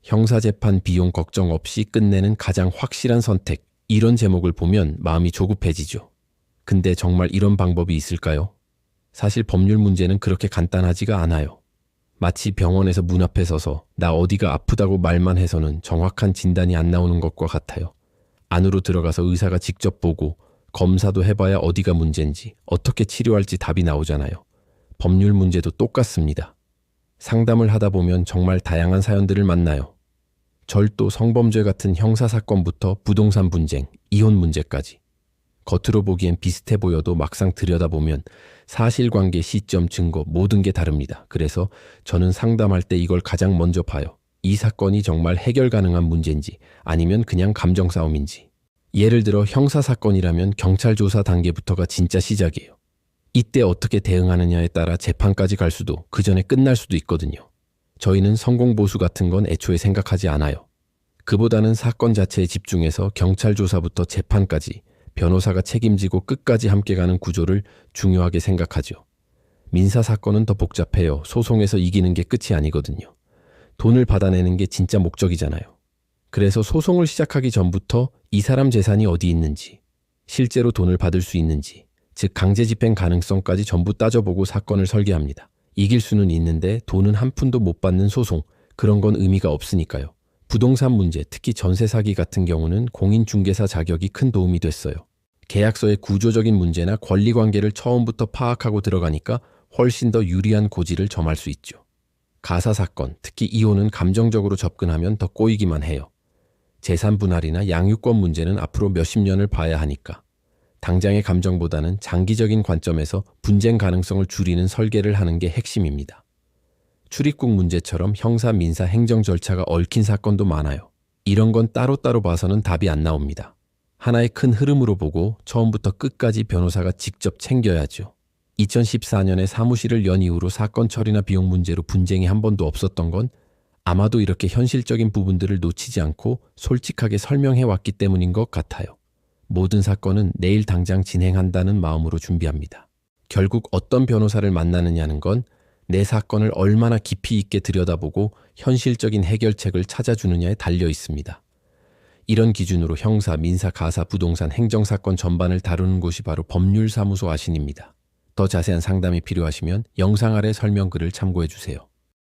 형사재판 비용 걱정 없이 끝내는 가장 확실한 선택. 이런 제목을 보면 마음이 조급해지죠. 근데 정말 이런 방법이 있을까요? 사실 법률 문제는 그렇게 간단하지가 않아요. 마치 병원에서 문 앞에 서서 나 어디가 아프다고 말만 해서는 정확한 진단이 안 나오는 것과 같아요. 안으로 들어가서 의사가 직접 보고 검사도 해봐야 어디가 문제인지 어떻게 치료할지 답이 나오잖아요. 법률 문제도 똑같습니다. 상담을 하다 보면 정말 다양한 사연들을 만나요. 절도, 성범죄 같은 형사사건부터 부동산 분쟁, 이혼 문제까지. 겉으로 보기엔 비슷해 보여도 막상 들여다보면 사실관계, 시점, 증거 모든 게 다릅니다. 그래서 저는 상담할 때 이걸 가장 먼저 봐요. 이 사건이 정말 해결 가능한 문제인지 아니면 그냥 감정 싸움인지. 예를 들어 형사사건이라면 경찰 조사 단계부터가 진짜 시작이에요. 이때 어떻게 대응하느냐에 따라 재판까지 갈 수도 그 전에 끝날 수도 있거든요. 저희는 성공보수 같은 건 애초에 생각하지 않아요. 그보다는 사건 자체에 집중해서 경찰 조사부터 재판까지 변호사가 책임지고 끝까지 함께 가는 구조를 중요하게 생각하죠. 민사사건은 더 복잡해요. 소송에서 이기는 게 끝이 아니거든요. 돈을 받아내는 게 진짜 목적이잖아요. 그래서 소송을 시작하기 전부터 이 사람 재산이 어디 있는지, 실제로 돈을 받을 수 있는지, 즉 강제 집행 가능성까지 전부 따져보고 사건을 설계합니다. 이길 수는 있는데 돈은 한 푼도 못 받는 소송, 그런 건 의미가 없으니까요. 부동산 문제, 특히 전세 사기 같은 경우는 공인중개사 자격이 큰 도움이 됐어요. 계약서의 구조적인 문제나 권리관계를 처음부터 파악하고 들어가니까 훨씬 더 유리한 고지를 점할 수 있죠. 가사사건, 특히 이혼은 감정적으로 접근하면 더 꼬이기만 해요. 재산 분할이나 양육권 문제는 앞으로 몇십 년을 봐야 하니까 당장의 감정보다는 장기적인 관점에서 분쟁 가능성을 줄이는 설계를 하는 게 핵심입니다. 출입국 문제처럼 형사, 민사, 행정 절차가 얽힌 사건도 많아요. 이런 건 따로따로 봐서는 답이 안 나옵니다. 하나의 큰 흐름으로 보고 처음부터 끝까지 변호사가 직접 챙겨야죠. 2014년에 사무실을 연 이후로 사건 처리나 비용 문제로 분쟁이 한 번도 없었던 건 아마도 이렇게 현실적인 부분들을 놓치지 않고 솔직하게 설명해 왔기 때문인 것 같아요. 모든 사건은 내일 당장 진행한다는 마음으로 준비합니다. 결국 어떤 변호사를 만나느냐는 건 내 사건을 얼마나 깊이 있게 들여다보고 현실적인 해결책을 찾아주느냐에 달려 있습니다. 이런 기준으로 형사, 민사, 가사, 부동산, 행정사건 전반을 다루는 곳이 바로 법률사무소 아신입니다. 더 자세한 상담이 필요하시면 영상 아래 설명글을 참고해 주세요.